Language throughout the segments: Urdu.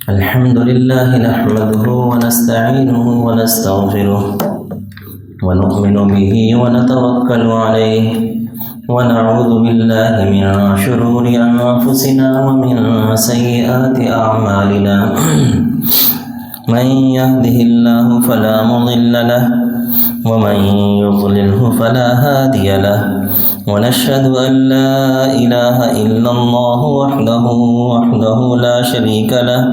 الحمد لله نحمده ونستعينه ونستغفره ونؤمن به ونتوكل عليه ونعوذ بالله من شرور أنفسنا ومن سيئات أعمالنا من يهده الله فلا مضل له ومن يضلله فلا هادي له ونشهد أن لا إله إلا الله وحده لا شريك له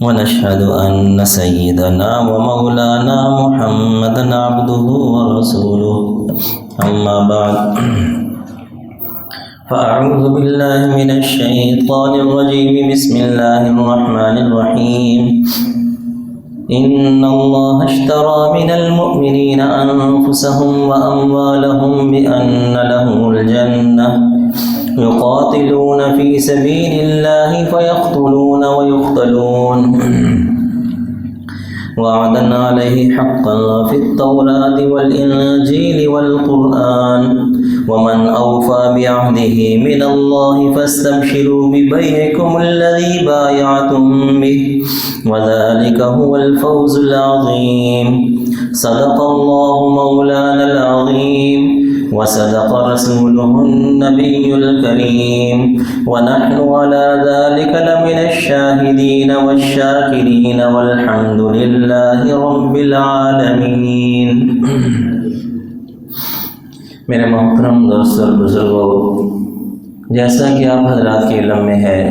ونشهد أن سيدنا ومولانا محمدا عبده ورسوله أما بعد فأعوذ بالله من الشيطان الرجيم بسم الله الرحمن الرحيم إن الله اشترى من المؤمنين أنفسهم وأموالهم بأن لهم الجنة يقاتلون في سبيل الله فيقتلون ويقتلون وعدا عليه حقا في التوراة والإنجيل والقرآن ومن أوفى بعهده من الله فاستبشروا ببيعكم الذي بايعتم به وذلك هو الفوز العظيم صدق الله مولانا العظيم وصدق رسوله النبي الكريم ونحن على ذلك لمن الشاهدين والشاكرين والحمد لله رب العالمين۔ میرے محترم دوستوں اور بزرگوں، جیسا کہ آپ حضرات کے علم میں ہے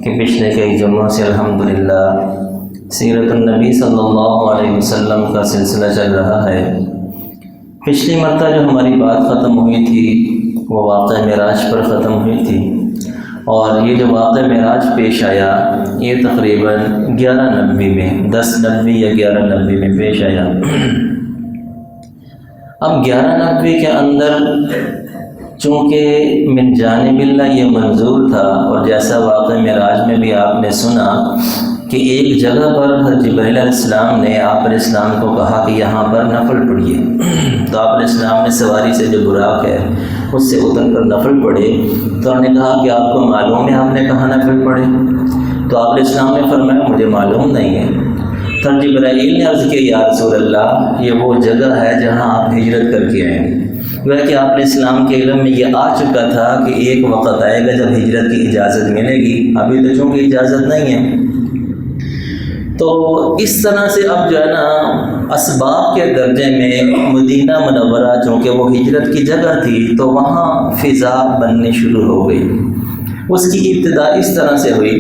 کہ پچھلے کئی جمعوں سے الحمدللہ سیرت النبی صلی اللہ علیہ وسلم کا سلسلہ چل رہا ہے۔ پچھلی مرتبہ جو ہماری بات ختم ہوئی تھی وہ واقعہ معراج پر ختم ہوئی تھی، اور یہ جو واقعہ معراج پیش آیا یہ تقریباً 1190 میں 1090 یا 1190 میں پیش آیا۔ اب 1190 کے اندر چونکہ من جانب اللہ یہ منظور تھا، اور جیسا واقعہ معراج میں بھی آپ نے سنا کہ ایک جگہ پر حضرت جبرائیل علیہ السلام نے آپ علیہ السلام کو کہا کہ یہاں پر نفل پڑھیے، تو آپ علیہ السلام نے سواری سے جو براق ہے اس سے اتر کر نفل پڑھے، تو انہوں نے کہا کہ آپ کو معلوم ہے آپ نے کہاں نفل پڑھے؟ تو آپ علیہ السلام نے فرمایا مجھے معلوم نہیں ہے۔ تو جبرائیل نے عرض کیا یا رسول اللہ یہ وہ جگہ ہے جہاں آپ ہجرت کر کے آئیں گے۔ وہ کہ آپ علیہ السلام کے علم میں یہ آ چکا تھا کہ ایک وقت آئے گا جب ہجرت کی اجازت ملے گی، ابھی تو چونکہ اجازت نہیں ہے۔ تو اس طرح سے اب جو ہے نا اسباب کے درجے میں مدینہ منورہ چونکہ وہ ہجرت کی جگہ تھی تو وہاں فضا بننے شروع ہو گئی۔ اس کی ابتدا اس طرح سے ہوئی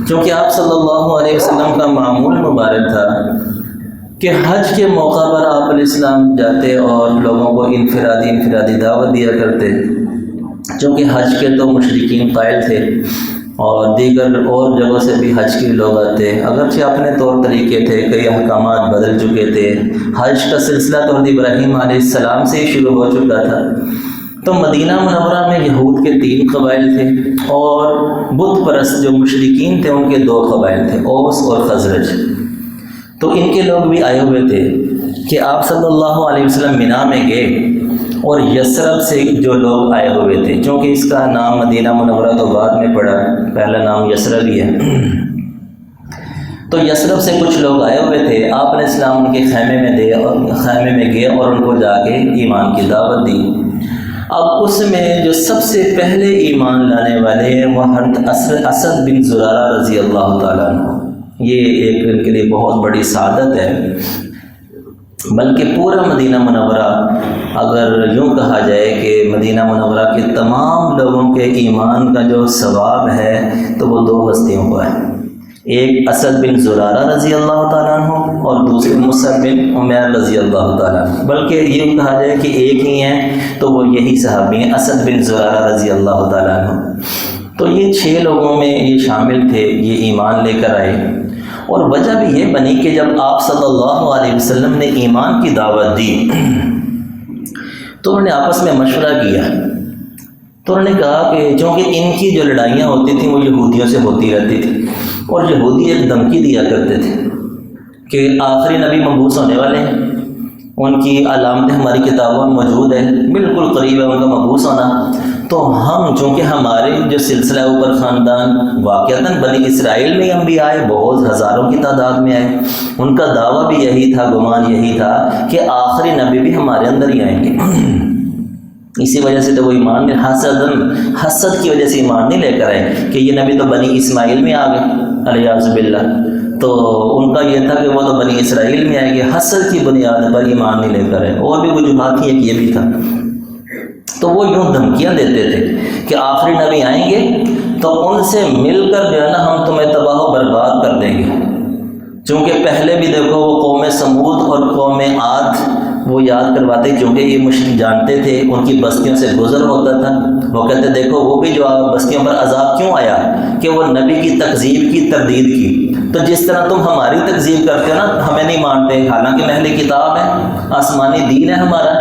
چونکہ آپ صلی اللہ علیہ وسلم کا معمول مبارک تھا کہ حج کے موقع پر آپ علیہ السلام جاتے اور لوگوں کو انفرادی دعوت دیا کرتے، چونکہ حج کے تو مشرکین قائل تھے اور دیگر اور جگہوں سے بھی حج کے لوگ آتے، اگرچہ اپنے طور طریقے تھے، کئی احکامات بدل چکے تھے، حج کا سلسلہ تو حضرت ابراہیم علیہ السلام سے ہی شروع ہو چکا تھا۔ تو مدینہ منورہ میں یہود کے 3 قبائل تھے اور بت پرست جو مشرکین تھے ان کے 2 قبائل تھے، اوس اور خزرج۔ تو ان کے لوگ بھی آئے ہوئے تھے کہ آپ صلی اللہ علیہ وسلم مینا میں گئے، اور یثرب سے جو لوگ آئے ہوئے تھے، چونکہ اس کا نام مدینہ منورہ تو بعد میں پڑا، پہلا نام یثرب ہی ہے۔ تو یثرب سے کچھ لوگ آئے ہوئے تھے، آپ علیہ السلام ان کے خیمے میں گئے اور ان کو جا کے ایمان کی دعوت دی۔ اب اس میں جو سب سے پہلے ایمان لانے والے ہیں وہ حضرت اسد بن زرارہ رضی اللہ تعالیٰ عنہ، یہ ایک ان کے لیے بہت بڑی سعادت ہے۔ بلکہ پورا مدینہ منورہ اگر یوں کہا جائے کہ مدینہ منورہ کے تمام لوگوں کے ایمان کا جو ثواب ہے تو وہ 2 ہستیوں کا ہے، ایک اسد بن زرارہ رضی اللہ تعالیٰ عنہ اور دوسرے مصعب بن عمیر رضی اللہ تعالیٰ عنہ، بلکہ یہ کہا جائے کہ ایک ہی ہیں تو وہ یہی صحابی ہیں اسد بن زرارہ رضی اللہ تعالیٰ عنہ۔ تو یہ 6 لوگوں میں یہ شامل تھے، یہ ایمان لے کر آئے، اور وجہ بھی یہ بنی کہ جب آپ صلی اللہ علیہ وسلم نے ایمان کی دعوت دی تو انہوں نے آپس میں مشورہ کیا، تو انہوں نے کہا کہ چونکہ ان کی جو لڑائیاں ہوتی تھیں وہ یہودیوں سے ہوتی رہتی تھی، اور یہودی ایک دھمکی دیا کرتے تھے کہ آخری نبی مبعوث ہونے والے ہیں، ان کی علامتیں ہماری کتابوں میں موجود ہیں، بالکل قریب ہے ان کا مبعوث ہونا، تو ہم چونکہ ہمارے جو سلسلہ اوپر خاندان واقعتاً بنی اسرائیل میں انبیاء آئے، بہت ہزاروں کی تعداد میں آئے، ان کا دعویٰ بھی یہی تھا، گمان یہی تھا کہ آخری نبی بھی ہمارے اندر ہی آئیں گے۔ اسی وجہ سے تو وہ ایمان حسد کی وجہ سے ایمان نہیں لے کر آئے کہ یہ نبی تو بنی اسماعیل میں آ گئے الیاذ باللہ، تو ان کا یہ تھا کہ وہ تو بنی اسرائیل میں آئے گے، حسد کی بنیاد پر ایمان نہیں لے کر آئے۔ اور بھی وجوہات تھی، ایک یہ بھی تھا۔ تو وہ یوں دھمکیاں دیتے تھے کہ آخری نبی آئیں گے تو ان سے مل کر جو ہے نا ہم تمہیں تباہ و برباد کر دیں گے۔ چونکہ پہلے بھی دیکھو وہ قوم سمود اور قوم عاد وہ یاد کرواتے، کیونکہ یہ مشرک جانتے تھے ان کی بستیوں سے گزر ہوتا تھا، وہ کہتے دیکھو وہ بھی جو بستیوں پر عذاب کیوں آیا کہ وہ نبی کی تکذیب کی، تردید کی۔ تو جس طرح تم ہماری تکذیب کرتے ہو نا، ہمیں نہیں مانتے، حالانکہ اہل کتاب ہے، آسمانی دین ہے ہمارا،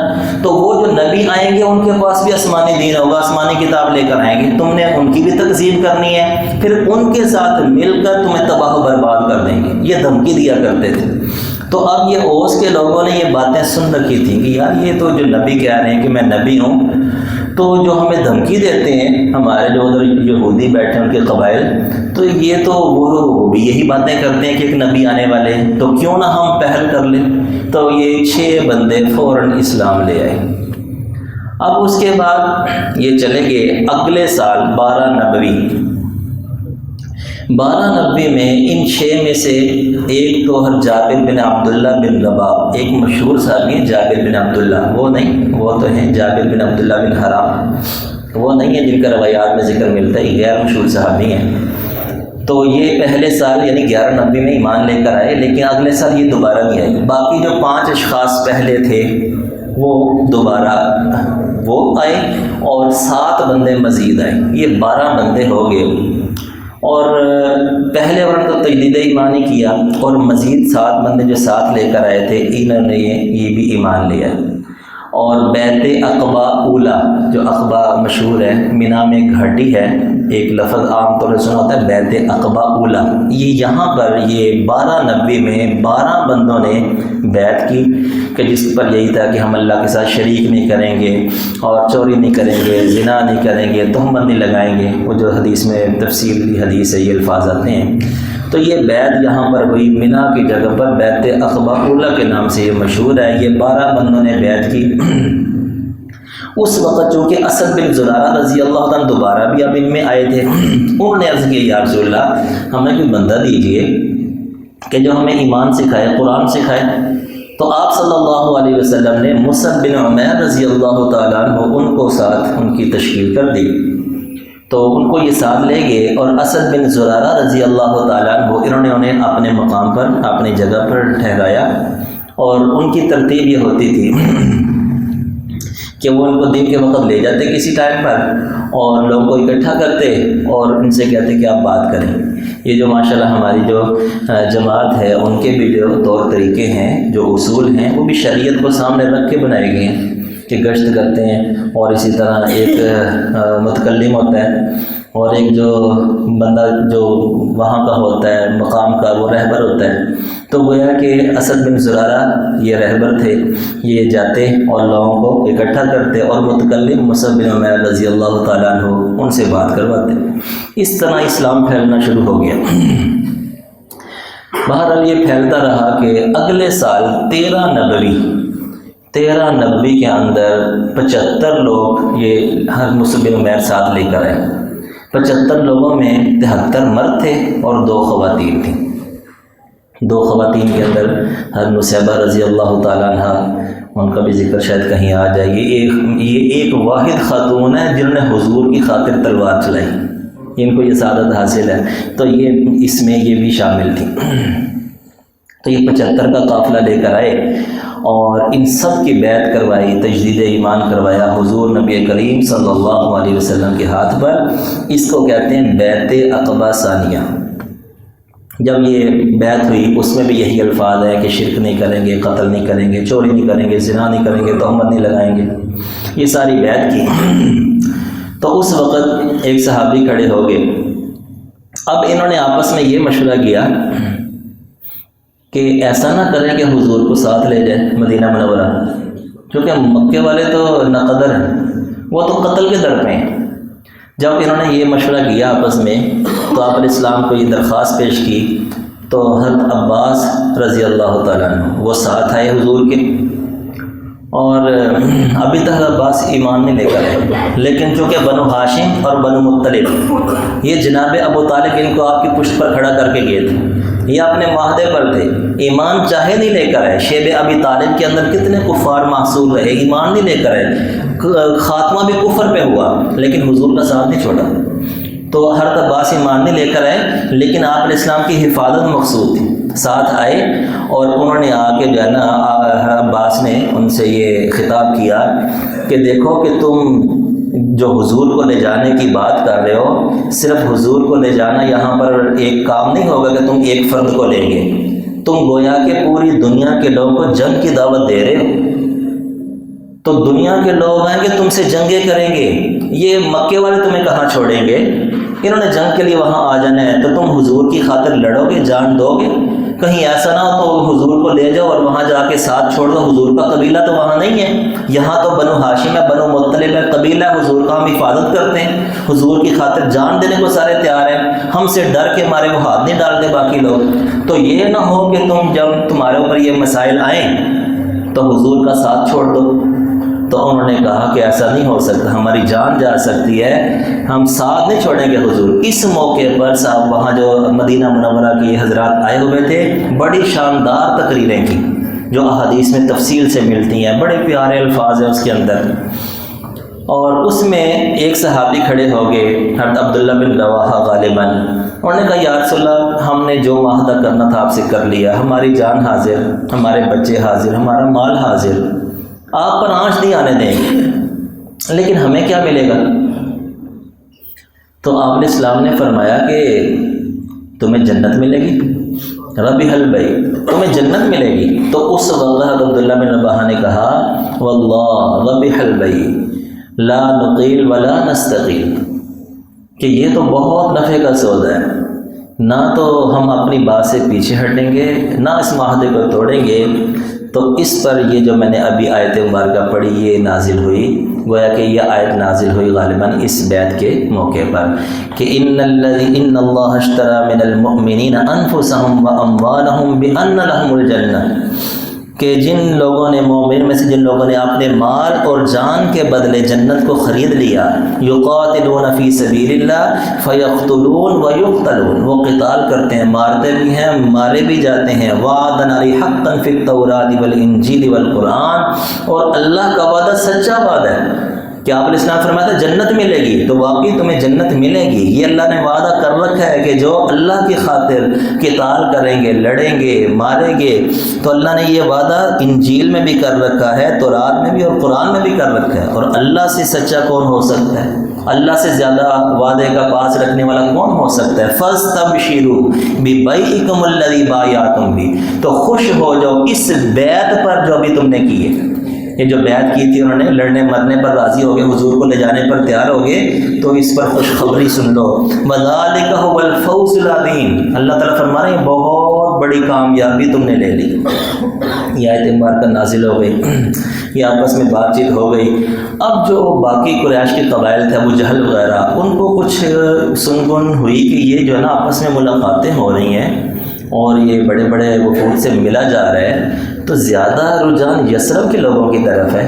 تو وہ جو نبی آئیں گے ان کے پاس بھی آسمانی دین ہوگا، آسمانی کتاب لے کر آئیں گے، تم نے ان کی بھی تکذیب کرنی ہے، پھر ان کے ساتھ مل کر تمہیں تباہ و برباد کر دیں گے، یہ دھمکی دیا کرتے تھے۔ تو اب یہ اوس کے لوگوں نے یہ باتیں سن رکھی تھیں کہ یار یہ تو جو نبی کہہ رہے ہیں کہ میں نبی ہوں، تو جو ہمیں دھمکی دیتے ہیں ہمارے جو ادھر یہودی بیٹھے ان کے قبائل، تو یہ تو وہ بھی یہی باتیں کرتے ہیں کہ ایک نبی آنے والے ہیں، تو کیوں نہ ہم پہل کر لیں۔ تو یہ 6 بندے فوراً اسلام لے آئے۔ اب اس کے بعد یہ چلے گئے اگلے سال 12 نبوی میں ان 6 میں سے ایک تو جابر بن عبداللہ بن رباح، ایک مشہور صحابی ہیں جابر بن عبداللہ، وہ نہیں، وہ تو ہیں جابر بن عبداللہ بن حرام، وہ نہیں ہے جن کا روایات میں ذکر ملتا ہے، غیر مشہور صحابی ہیں۔ تو یہ پہلے سال یعنی 11 نبوی میں ایمان لے کر آئے، لیکن اگلے سال یہ دوبارہ نہیں آئے۔ باقی جو 5 اشخاص پہلے تھے وہ دوبارہ وہ آئے، اور 7 بندے مزید آئے، یہ 12 بندے ہو گئے۔ اور پہلے والوں تو تجدید ایمان ہی کیا، اور مزید 7 بندے جو ساتھ لے کر آئے تھے انہوں نے یہ بھی ایمان لیا۔ اور بیت عقبہ اولا، جو عقبہ مشہور ہے، مینا میں ایک گھاٹی ہے، ایک لفظ عام طور سے سنا ہوتا ہے بیت عقبہ اولا، یہ یہاں پر یہ 12 نبوی میں 12 بندوں نے بیعت کی کہ جس پر یہی تھا کہ ہم اللہ کے ساتھ شریک نہیں کریں گے، اور چوری نہیں کریں گے، زنا نہیں کریں گے، تہمت نہیں لگائیں گے، وہ جو حدیث میں تفصیلی حدیث ہے یہ الفاظ آتے ہیں۔ تو یہ بیعت یہاں پر ہوئی مینا کی جگہ پر، بیت عقبہ اولا کے نام سے یہ مشہور ہے۔ یہ 12 بندوں نے بیعت کی۔ اس وقت چونکہ اسد بن زرارہ رضی اللہ عنہ دوبارہ بھی اب ان میں آئے تھے، انہوں نے عرض کیا یا رسول اللہ ہمیں کوئی بندہ دیجئے کہ جو ہمیں ایمان سکھائے، قرآن سکھائے۔ تو آپ صلی اللہ علیہ وسلم نے مصعب بن عمیر رضی اللہ تعالیٰ عنہ ان کو ساتھ ان کی تشکیل کر دی، تو ان کو یہ ساتھ لے گئے، اور اسد بن زرارہ رضی اللہ تعالیٰ عنہ انہوں نے انہیں اپنے مقام پر اپنی جگہ پر ٹھہرایا۔ اور ان کی ترتیب یہ ہوتی تھی کہ وہ ان کو دن کے وقت لے جاتے کسی ٹائم پر، اور لوگوں کو اکٹھا کرتے اور ان سے کہتے کہ آپ بات کریں۔ یہ جو ماشاءاللہ ہماری جو جماعت ہے ان کے بھی جو طور طریقے ہیں، جو اصول ہیں، وہ بھی شریعت کو سامنے رکھ کے بنائے گئے ہیں کہ گشت کرتے ہیں، اور اسی طرح ایک متکلم ہوتا ہے، اور ایک جو بندہ جو وہاں کا ہوتا ہے مقام کا وہ رہبر ہوتا ہے۔ تو گویا کہ اسد بن زرارہ یہ رہبر تھے، یہ جاتے اور لوگوں کو اکٹھا کرتے، اور متکلم مصعب بن عمیر رضی اللہ تعالیٰ عنہ ان سے بات کرواتے۔ اس طرح اسلام پھیلنا شروع ہو گیا۔ بہرحال یہ پھیلتا رہا کہ اگلے سال 13 نبوی کے اندر 75 لوگ یہ ہر مصعب بن عمیر ساتھ لے کر آئے۔ 75 لوگوں میں 73 مرد تھے اور 2 خواتین تھیں۔ 2 خواتین کے اندر ہر نصیبہ رضی اللہ تعالیٰ عنہ، ان کا بھی ذکر شاید کہیں آ جائے۔ یہ ایک واحد خاتون ہے جنہوں نے حضور کی خاطر تلوار چلائی، ان کو یہ سعادت حاصل ہے، تو یہ اس میں یہ بھی شامل تھی۔ تو یہ 75 کا قافلہ لے کر آئے اور ان سب کی بیعت کروائی، تجدید ایمان کروایا حضور نبی کریم صلی اللہ علیہ وسلم کے ہاتھ پر۔ اس کو کہتے ہیں بیعت عقبہ ثانیہ۔ جب یہ بیعت ہوئی اس میں بھی یہی الفاظ ہے کہ شرک نہیں کریں گے، قتل نہیں کریں گے، چوری نہیں کریں گے، زنا نہیں کریں گے، تہمت نہیں لگائیں گے، یہ ساری بیعت کی۔ تو اس وقت ایک صحابی کھڑے ہو گئے۔ اب انہوں نے آپس میں یہ مشورہ کیا کہ ایسا نہ کریں کہ حضور کو ساتھ لے جائیں مدینہ منورہ، کیونکہ مکے والے تو ناقدر ہیں، وہ تو قتل کے در پہ ہیں۔ جب انہوں نے یہ مشورہ کیا آپس میں تو آپ علیہ السلام کو یہ درخواست پیش کی، تو حضرت عباس رضی اللہ تعالیٰ عنہ وہ ساتھ آئے حضور کے، اور ابھی تک عباس ایمان نہیں لے کر آئے، لیکن چونکہ بنو ہاشم اور بنو مطلب یہ جناب ابو طالب ان کو آپ کی پشت پر کھڑا کر کے گئے تھے، یہ اپنے معاہدے پر تھے، ایمان چاہے نہیں لے کر آئے۔ شیب ابی طالب کے اندر کتنے کفار محصور رہے، ایمان نہیں لے کر آئے، خاتمہ بھی کفر پہ ہوا، لیکن حضور کا ساتھ نہیں چھوڑا۔ تو حضرت عباس ایمان نہیں لے کر آئے، لیکن آپ علیہ السلام کی حفاظت مقصود تھی، ساتھ آئے، اور انہوں نے آ کے جو ہے نا عباس نے ان سے یہ خطاب کیا کہ دیکھو کہ تم جو حضور کو لے جانے کی بات کر رہے ہو، صرف حضور کو لے جانا یہاں پر ایک کام نہیں ہوگا کہ تم ایک فرد کو لیں گے، تم گویا کہ پوری دنیا کے لوگوں کو جنگ کی دعوت دے رہے ہو، تو دنیا کے لوگ آئیں گے تم سے جنگیں کریں گے، یہ مکے والے تمہیں کہاں چھوڑیں گے، انہوں نے جنگ کے لیے وہاں آ جانا ہے، تو تم حضور کی خاطر لڑو گے، جان دو گے، کہیں ایسا نہ ہو تو حضور کو لے جاؤ اور وہاں جا کے ساتھ چھوڑ دو، حضور کا قبیلہ تو وہاں نہیں ہے، یہاں تو بنو ہاشم ہے، بنو مطلب ہے، قبیلہ حضور کا، ہم حفاظت کرتے ہیں، حضور کی خاطر جان دینے کو سارے تیار ہیں، ہم سے ڈر کے ہمارے وہ ہاتھ نہیں ڈالتے باقی لوگ، تو یہ نہ ہو کہ تم جب تمہارے اوپر یہ مسائل آئیں تو حضور کا ساتھ چھوڑ دو۔ تو انہوں نے کہا کہ ایسا نہیں ہو سکتا، ہماری جان جا سکتی ہے، ہم ساتھ نہیں چھوڑیں گے حضور۔ اس موقع پر صاحب وہاں جو مدینہ منورہ کے حضرات آئے ہوئے تھے، بڑی شاندار تقریریں کی جو احادیث میں تفصیل سے ملتی ہیں، بڑے پیارے الفاظ ہیں اس کے اندر، اور اس میں ایک صحابی کھڑے ہو گئے، حضرت عبداللہ بن رواحہ غالباً، انہوں نے کہا یا رسول اللہ ہم نے جو معاہدہ کرنا تھا آپ سے کر لیا، ہماری جان حاضر، ہمارے بچے حاضر، ہمارا مال حاضر، آپ پر آنچ نہیں آنے دیں گے، لیکن ہمیں کیا ملے گا؟ تو آپ علیہ السلام نے فرمایا کہ تمہیں جنت ملے گی، ربح البیع، تمہیں جنت ملے گی۔ تو اس وقت عبداللہ بن رواحہ نے کہا واللہ ربح البیع لا نقیل ولا نستقیل، کہ یہ تو بہت نفع کا سودا ہے، نہ تو ہم اپنی بات سے پیچھے ہٹیں گے، نہ اس معاہدے کو توڑیں گے۔ تو اس پر یہ جو میں نے ابھی آیت مبارکہ پڑھی یہ نازل ہوئی، گویا کہ یہ آیت نازل ہوئی غالباً اس بیعت کے موقع پر کہ ان اللہ اشتری من المؤمنین انفسهم واموالهم بان لهم الجنہ، کہ جن لوگوں نے مومن میں سے جن لوگوں نے اپنے مال اور جان کے بدلے جنت کو خرید لیا، یقاتلون فی سبیل اللہ فیقتلون ویقتلون، وہ قتال کرتے ہیں، مارتے بھی ہیں، مارے بھی جاتے ہیں، وعدن علی حقا فی التوراۃ والانجیل والقرآن، اور اللہ کا وعدہ سچا وعدہ ہے کہ آپ علیہ السلام فرمایا تھا جنت ملے گی، تو واقعی تمہیں جنت ملے گی، یہ اللہ نے وعدہ کر رکھا ہے کہ جو اللہ کی خاطر قتال کریں گے، لڑیں گے، ماریں گے، تو اللہ نے یہ وعدہ انجیل میں بھی کر رکھا ہے، تورات میں بھی اور قرآن میں بھی کر رکھا ہے، اور اللہ سے سچا کون ہو سکتا ہے؟ اللہ سے زیادہ وعدے کا پاس رکھنے والا کون ہو سکتا ہے؟ فَاسْتَبْشِرُوا بِبَيْعِكُمُ الَّذِي بَایَعْتُم بِهِ، تو خوش ہو جاؤ اس بیعت پر جو ابھی تم نے کی ہے، یہ جو بیعت کی تھی انہوں نے، لڑنے مرنے پر راضی ہو گئے، حضور کو لے جانے پر تیار ہو گئے، تو اس پر خوشخبری سن لو، وَذَلِكَ هُوَ الْفَوْزُ الْعَظِيمُ، اللہ تعالیٰ فرما رہے ہیں بہت بڑی کامیابی تم نے لے لی۔ یہ آیت مبارکہ نازل ہو گئی، یہ آپس میں بات چیت ہو گئی۔ اب جو باقی قریش کے قبائل تھے، ابو جہل وغیرہ، ان کو کچھ سنگن ہوئی کہ یہ جو ہے نا آپس میں ملاقاتیں ہو رہی ہیں اور یہ بڑے بڑے وفود سے ملا جا رہا ہے، تو زیادہ رجحان یثرب کے لوگوں کی طرف ہے۔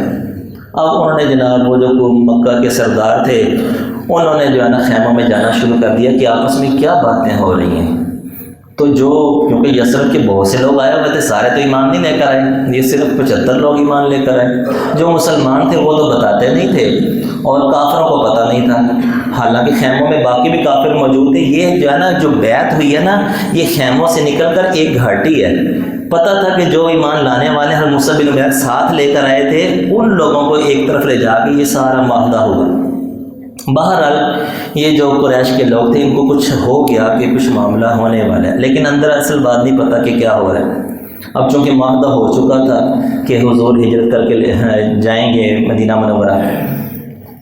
اب انہوں نے جناب وہ جو مکہ کے سردار تھے، انہوں نے جو ہے نا خیموں میں جانا شروع کر دیا کہ آپس میں کیا باتیں ہو رہی ہیں۔ تو جو کیونکہ یثرب کے بہت سے لوگ آئے ہوئے تھے، سارے تو ایمان نہیں لے کر آئے، یہ صرف 75 لوگ ایمان لے کر آئے، جو مسلمان تھے وہ تو بتاتے نہیں تھے اور کافروں کو پتہ نہیں تھا، حالانکہ خیموں میں باقی بھی کافر موجود تھے۔ یہ جو ہے نا جو بیعت ہوئی ہے نا، یہ خیموں سے نکل کر ایک گھاٹی ہے، پتہ تھا کہ جو ایمان لانے والے ہر موسیٰ بن عمیر ساتھ لے کر آئے تھے، ان لوگوں کو ایک طرف لے جا کے یہ سارا معاہدہ ہوا۔ بہرحال یہ جو قریش کے لوگ تھے ان کو کچھ ہو گیا کہ کچھ معاملہ ہونے والا ہے، لیکن اندر اصل بات نہیں پتہ کہ کیا ہو رہا ہے۔ اب چونکہ معاہدہ ہو چکا تھا کہ حضور ہجرت کر کے جائیں گے مدینہ منورہ،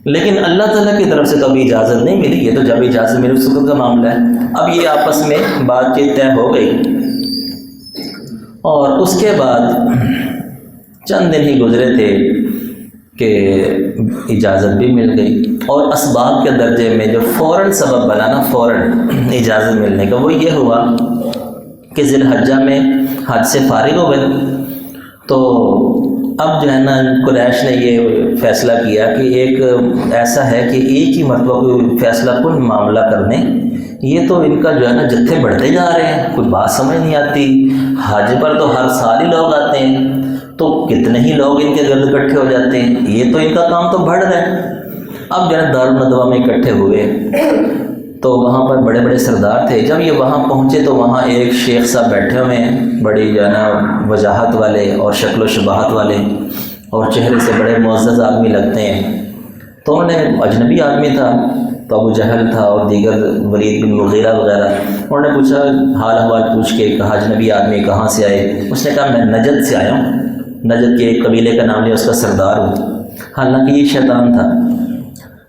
لیکن اللہ تعالیٰ کی طرف سے تو ابھی اجازت نہیں ملی، یہ تو جب اجازت ملی اس وقت کا معاملہ ہے۔ اب یہ آپس میں بات چیت طے ہو گئی، اور اس کے بعد چند دن ہی گزرے تھے کہ اجازت بھی مل گئی، اور اسباب کے درجے میں جو فوراً سبب بنا نا، فوراً اجازت ملنے کا، وہ یہ ہوا کہ ذی الحجہ میں حج سے فارغ ہو گئے۔ تو اب جو ہے نا قریش نے یہ فیصلہ کیا کہ ایک ایسا ہے کہ ایک ہی مرتبہ کوئی فیصلہ کن معاملہ کرنے، یہ تو ان کا جو ہے نا جتھے بڑھتے جا رہے ہیں، کوئی بات سمجھ نہیں آتی۔ حج پر تو ہر سال ہی لوگ آتے ہیں، تو کتنے ہی لوگ ان کے گرد اکٹھے ہو جاتے ہیں، یہ تو ان کا کام تو بڑھ رہا ہے۔ اب جو ہے دارالندوہ میں اکٹھے ہوئے، تو وہاں پر بڑے بڑے سردار تھے۔ جب یہ وہاں پہنچے تو وہاں ایک شیخ صاحب بیٹھے ہوئے ہیں، بڑی جو ہے نا وجاہت والے اور شکل و شباہت والے، اور چہرے سے بڑے معزز آدمی لگتے ہیں۔ تو انہوں نے، اجنبی آدمی تھا، تو ابو جہل تھا اور دیگر ولید بن مغیرہ وغیرہ، انہوں نے پوچھا، حال احوال پوچھ کے کہا اجنبی آدمی کہاں سے آئے؟ اس نے کہا میں نجد سے آیا ہوں، نجد کے ایک قبیلے کا نام لیا، اس کا سردار ہوں۔ حالانکہ یہ شیطان تھا،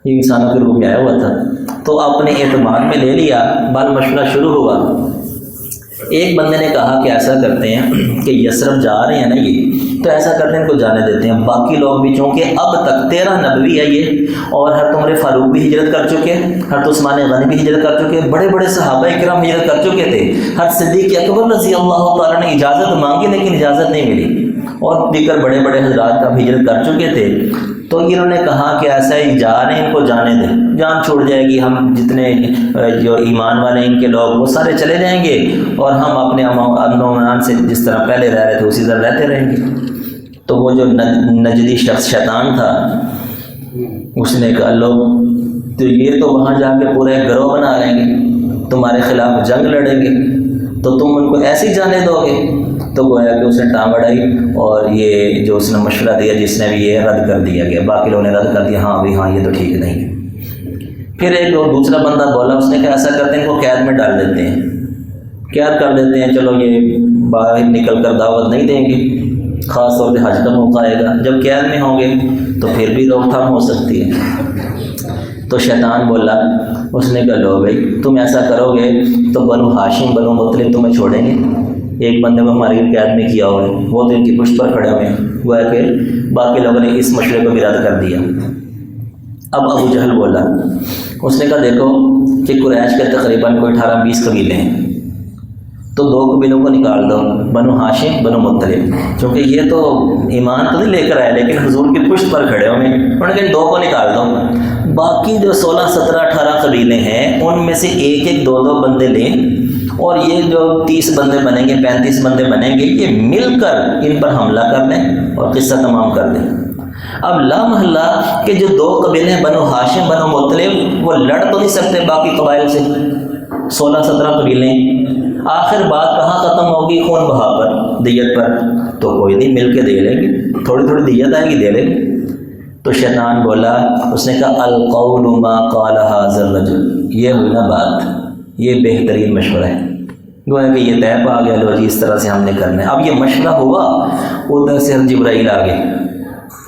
یہ انسانوں کے روپ میں آیا ہوا تھا، تو اپنے اعتماد میں لے لیا۔ بال مشورہ شروع ہوا۔ ایک بندے نے کہا کہ ایسا کرتے ہیں کہ یثرب جا رہے ہیں نا یہ، تو ایسا کرتے ہیں ان کو جانے دیتے ہیں، باقی لوگ بھی، چونکہ اب تک 13 نبوی ہے یہ، اور حضرت عمر فاروق بھی ہجرت کر چکے، حضرت عثمان غنی بھی ہجرت کر چکے، بڑے بڑے صحابہ کرام ہجرت کر چکے تھے۔ حضرت صدیق اکبر رضی اللہ تعالیٰ نے اجازت مانگی لیکن اجازت نہیں ملی، اور دیگر بڑے بڑے حضرات اب ہجرت کر چکے تھے۔ تو انہوں نے کہا کہ ایسا ہی جا رہے ہیں، ان کو جانے دیں، جان چھوڑ جائے گی، ہم جتنے جو ایمان والے ان کے لوگ وہ سارے چلے جائیں گے، اور ہم اپنے امن و امان سے جس طرح پہلے رہ رہے تھے اسی طرح رہتے رہیں گے۔ تو وہ جو نجدی شخص شیطان تھا، اس نے کہا لو، تو یہ تو وہاں جا کے پورا ایک گروہ بنا لیں گے، تمہارے خلاف جنگ لڑیں گے، تو تم ان کو ایسے ہی جانے دو گے؟ تو گویا کہ اس نے ٹانگ اڑائی، اور یہ جو اس نے مشورہ دیا جس نے بھی، یہ رد کر دیا گیا، باقی لوگوں نے رد کر دیا، ہاں بھی ہاں یہ تو ٹھیک نہیں ہے۔ پھر ایک اور دوسرا بندہ بولا، اس نے کہا ایسا کرتے ہیں ان کو قید میں ڈال دیتے ہیں، قید کر دیتے ہیں، چلو یہ باہر نکل کر دعوت نہیں دیں گے، خاص طور پہ حج کا موقع آئے گا، جب قید میں ہوں گے تو پھر بھی روک تھام ہو سکتی ہے۔ تو شیطان بولا، اس نے کہا لو بھائی تم ایسا کرو گے تو بنو ہاشم بنو مطلب تمہیں چھوڑیں گے، ایک بندے کو ہماری قید میں کیا ہوا ہے، وہ تو ان کی پشت پر کھڑے ہوئے ہیں، گویا کہ باقی لوگوں نے اس مشورے کو بھی رد کر دیا۔ اب ابو جہل بولا، اس نے کہا دیکھو کہ قریش کے تقریباً کوئی 18-20 قبیلے ہیں، تو 2 قبیلوں کو نکال دو، بنو ہاشم بنو مطلب، چونکہ یہ تو ایمان تو نہیں لے کر آئے لیکن حضور کی پشت پر کھڑے ہوئے، انہوں نے کہا 2 کو نکال دو، باقی جو 16, 17, 18 قبیلے ہیں ان میں سے ایک 2 بندے لیں، اور یہ جو 30 بندے بنیں گے، 35 بندے بنیں گے، یہ مل کر ان پر حملہ کر دیں اور قصہ تمام کر دیں۔ اب لا محلہ کہ جو 2 قبیلے ہیں بنو ہاشم بنو مطلب، وہ لڑ تو نہیں سکتے باقی قبائل سے، 16, 17 قبیلے، آخر بات کہاں ختم ہوگی؟ خون بہا پر، دیت پر، تو کوئی نہیں، مل کے دے لیں گے، تھوڑی تھوڑی دیت آئے گی، دے لیں گے۔ تو شیطان بولا، اس نے کہا القول ما قال هذا الرجل، یہ ہوئی نا بات، یہ بہترین مشورہ ہے، گویا کہ یہ طے پا گیا، لو جی اس طرح سے ہم نے کرنا ہے۔ اب یہ مشورہ ہوا، ادھر سے حضرت جبرائیل آ گئے،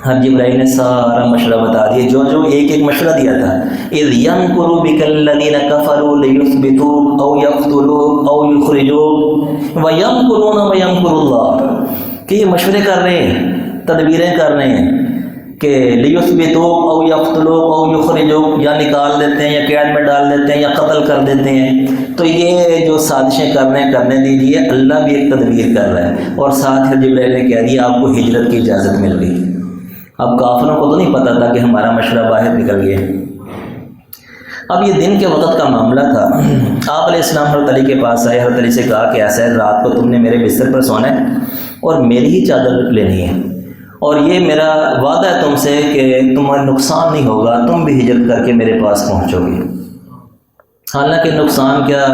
حضرت جبرائیل نے سارا مشورہ بتا دیا، جو ایک مشورہ دیا تھا، اذ يمكر بك الذين كفروا ليثبتوك او يقتلوك او يخرجوك ويمكرون ويمكر الله، کہ یہ مشورے کر رہے ہیں، تدبیریں کر رہے ہیں کہ لیثبتوک او یقتلوک او یخرجوک، یا نکال دیتے ہیں یا قید میں ڈال دیتے ہیں یا قتل کر دیتے ہیں، تو یہ جو سازشیں کر رہے ہیں کرنے دیجیے، اللہ بھی ایک تدبیر کر رہا ہے۔ اور ساتھ جبرائیل نے کہہ دیا آپ کو ہجرت کی اجازت مل گئی۔ اب کافروں کو تو نہیں پتہ تھا کہ ہمارا مشورہ باہر نکل گیا۔ اب یہ دن کے وقت کا معاملہ تھا، آپ علیہ السلام حضرت علی کے پاس آئے، حضرت علی سے کہا کہ ایسا ہے رات کو تم نے میرے بستر پر سونا ہے اور میری ہی چادر لینی ہے، اور یہ میرا وعدہ ہے تم سے کہ تمہیں نقصان نہیں ہوگا، تم بھی ہجرت کر کے میرے پاس پہنچو گے۔ حالانکہ نقصان کیا،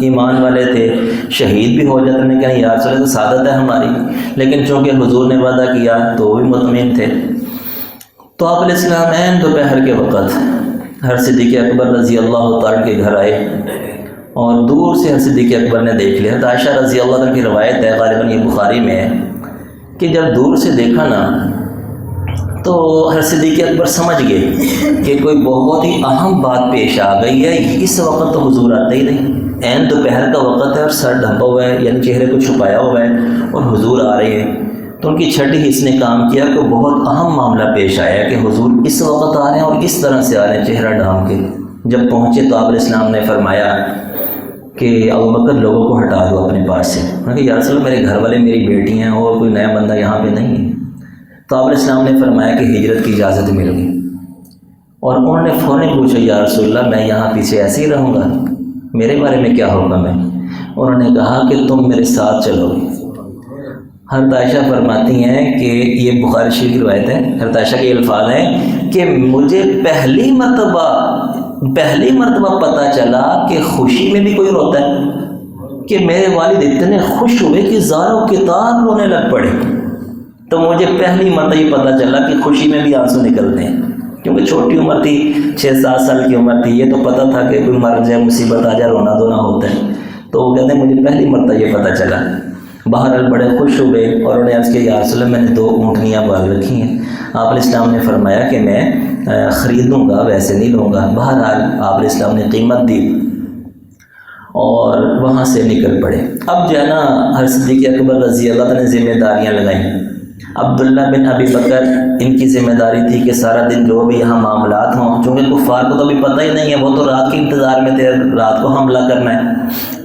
ایمان والے تھے، شہید بھی ہو جاتے، نے کہا یار چلے تو سعادت ہے ہماری، لیکن چونکہ حضور نے وعدہ کیا تو وہ بھی مطمئن تھے۔ تو آپ علیہ السلام دوپہر کے وقت حضرت صدیق اکبر رضی اللہ تعالیٰ کے گھر آئے، اور دور سے حضرت صدیق اکبر نے دیکھ لیا۔ حضرت عائشہ رضی اللہ عنہ کی روایت ہے، غالباً یہ بخاری میں ہے، کہ جب دور سے دیکھا نا تو حضرت صدیق اکبر سمجھ گئے کہ کوئی بہت ہی اہم بات پیش آ گئی ہے، اس وقت تو حضور آتے ہی نہیں، دوپہر کا وقت ہے اور سر ڈھپا ہوا ہے، یعنی چہرے کو چھپایا ہوا ہے، اور حضور آ رہے ہیں۔ تو ان کی چھٹی حص نے کام کیا کہ بہت اہم معاملہ پیش آیا کہ حضور اس وقت آ رہے ہیں اور اس طرح سے آ رہے ہیں چہرہ ڈھانپ کے۔ جب پہنچے تو آپ علیہ السلام نے فرمایا کہ ابوبکر لوگوں کو ہٹا دو اپنے پاس سے۔ میں نے کہا یا رسول اللہ میرے گھر والے میری بیٹی ہیں اور کوئی نیا بندہ یہاں پہ نہیں ہے۔ تو آپ علیہ السلام نے فرمایا کہ ہجرت کی اجازت مل گئی، اور انہوں نے فوراً پوچھا یا رسول اللہ میں یہاں پیچھے ایسے ہی رہوں گا، میرے بارے میں کیا حکم ہے؟ انہوں نے کہا کہ تم میرے ساتھ چلو۔ حضرت عائشہ فرماتی ہیں کہ یہ بخاری شریف کی روایت ہے، حضرت عائشہ کے الفاظ ہیں کہ مجھے پہلی مرتبہ پتہ چلا کہ خوشی میں بھی کوئی روتا ہے، کہ میرے والد اتنے خوش ہوئے کہ زاروں کتاب رونے لگ پڑے۔ تو مجھے پہلی مرتبہ یہ پتہ چلا کہ خوشی میں بھی آنسو نکلتے ہیں، کیونکہ چھوٹی عمر تھی، 6-7 سال کی عمر تھی، یہ تو پتہ تھا کہ کوئی مر جائے مصیبت آ جائے رونا دھونا ہوتا ہے۔ تو وہ کہتے ہیں مجھے پہلی مرتبہ یہ پتہ چلا۔ بہرحال بڑے خوش ہوئے اور انہوں نے عرض کیا یا رسول اللہ میں نے 2 اونٹنیاں پال رکھی ہیں۔ آپ علیہ السلام نے فرمایا کہ میں خریدوں گا، ویسے نہیں لوں گا۔ بہرحال آپ علیہ السلام نے قیمت دی اور وہاں سے نکل پڑے۔ اب جو ہے نا حضرت صدیق اکبر رضی اللہ عنہ نے ذمہ داریاں لگائیں۔ عبداللہ بن ابی بکر ان کی ذمہ داری تھی کہ سارا دن جو بھی یہاں معاملات ہوں، چونکہ کفار کو تو ابھی پتہ ہی نہیں ہے، وہ تو رات کے انتظار میں تھے، رات کو حملہ کرنا ہے،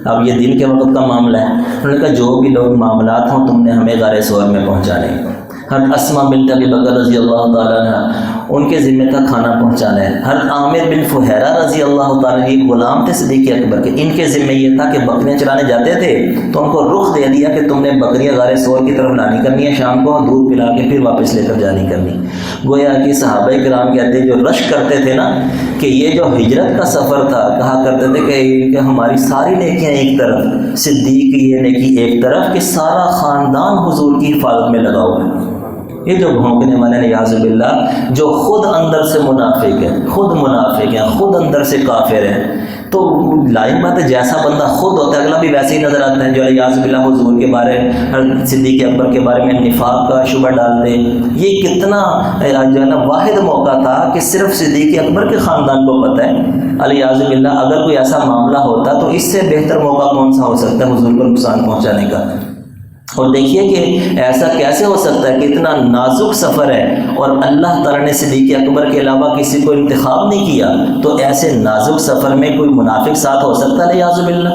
اب یہ دن کے وقت کا معاملہ ہے۔ انہوں نے کہا جو بھی لوگ معاملات ہوں تم نے ہمیں غار ثور میں پہنچانے۔ حضرت اسماء بنت ابی بکر رضی اللہ تعالیٰ عنہ ان کے ذمہ تھا کھانا پہنچانا ہے۔ حضرت عامر بن فہیرہ رضی اللہ تعالیٰ عنہ یہ غلام تھے صدیق اکبر کے، ان کے ذمہ یہ تھا کہ بکریاں چرانے جاتے تھے تو ان کو رخ دے دیا کہ تم نے بکریاں غار ثور کی طرف لانی کرنی ہے، شام کو دودھ پلا کے پھر واپس لے کر جانی کرنی۔ گویا کہ صحابہ کرام کہتے جو رش کرتے تھے نا کہ یہ جو ہجرت کا سفر تھا، کہا کرتے تھے کہ ہماری ساری نیکیاں ایک طرف، صدیق کی یہ نیکی ایک طرف، کہ سارا خاندان حضور کی حفاظت میں لگا ہوا ہے۔ یہ جو بھونکنے والے نیاز باللہ جو خود اندر سے منافق ہیں، خود اندر سے کافر ہیں، تو لائن بات ہے جیسا بندہ خود ہوتا ہے اگلا بھی ویسے ہی نظر آتا ہے۔ جو نیاز باللہ حضور کے بارے صدیق اکبر کے بارے میں نفاق کا شبہ ڈالتے، یہ کتنا جو ہے نا واحد موقع تھا کہ صرف صدیق اکبر کے خاندان کو پتہ ہے۔ الیاذ باللہ اگر کوئی ایسا معاملہ ہوتا تو اس سے بہتر موقع کون سا ہو سکتا ہے حضور کو نقصان پہنچانے کا؟ اور دیکھیے کہ ایسا کیسے ہو سکتا ہے کہ اتنا نازک سفر ہے اور اللہ تعالیٰ نے صدیق اکبر کے علاوہ کسی کو انتخاب نہیں کیا، تو ایسے نازک سفر میں کوئی منافق ساتھ ہو سکتا ہے الیاذ باللہ؟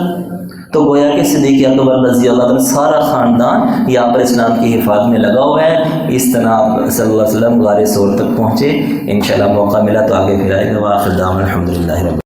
تو گویا کہ صدیق اکبر رضی اللہ عنہ سارا خاندان یا پر اسلام کی حفاظت میں لگا ہوا ہے۔ اس طرح آپ صلی اللہ علیہ وسلم غار ثور تک پہنچے۔ انشاءاللہ موقع ملا تو آگے پھر آئے گا۔ وآخر دعوانا الحمدللہ رب